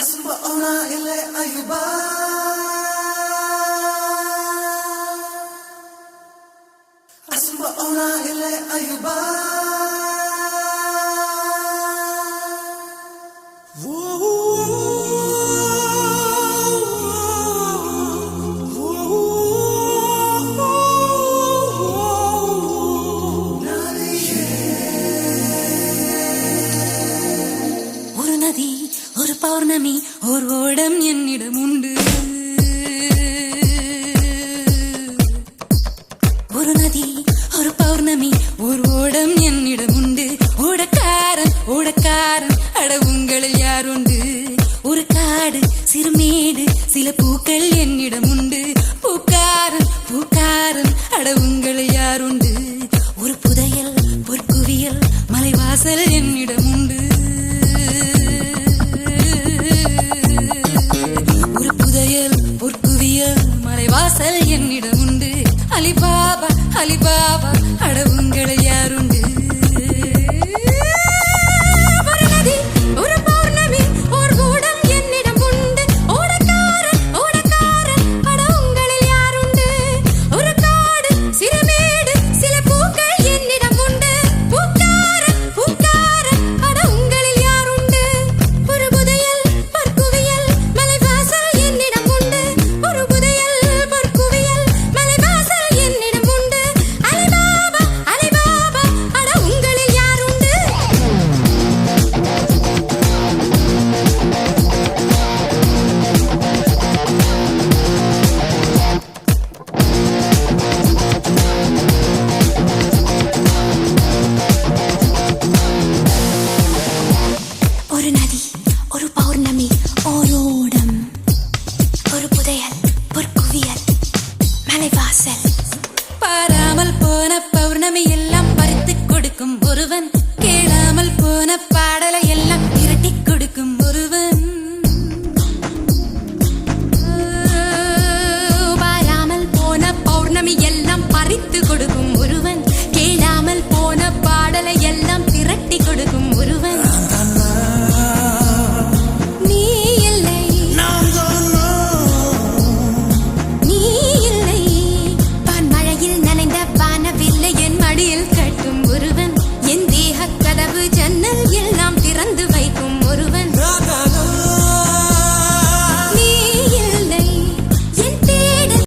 Asma ona ile ayuba Asma ona ile ayuba ஒரு நதி ஒரு பௌர்ணமி ஒரு ஓடம் என்னிடம் உண்டு. ஒரு நதி ஒரு பௌர்ணமி ஒரு ஓடம் என்னிடம் உண்டு. ஓடக்காரன் ஓடக்காரன் அட உங்களில் யார் உண்டு? ஒரு காடு சிறுமேடு சில பூக்கள் என்னிடம் உண்டு. பூக்காரன் பூக்காரன் அட உங்களில் யார் உண்டு? ஒரு புதையல் பொற்குவியல் மலைவாசல் என்னிடம் உண்டு. ஒரு புதையல் பொற்குவியல் மலைவாசல் என்னிடம் உண்டு. அலிபாபா அலிபாபா அட உங்களை யாருண்டு? ஒரு நதி ஒரு பௌர்ணமி ஒரு கூடம் என்னிடம் உண்டு. ஓடக்காரன் ஓடக்காரன் அட உங்களில் யாருண்டு? ஒரு காடு சிறுமேடு சில பூக்கள் என்னிடம் உண்டு. பூக்காரன் பூக்காரன் அட உங்களில் யாருண்டு? ஒரு புதையல் பொற்குவியல் மலைவாசல் என்னிடம் உண்டு. ஒரு புதையல் பொற்குவியல் மலைவாசல் என்னிடம் உண்டு. அலிபாபா அலிபாபா அட உங்களில் யாருண்டு? ஒரு நதி ஒரு பௌர்ணமி ஓரோடம்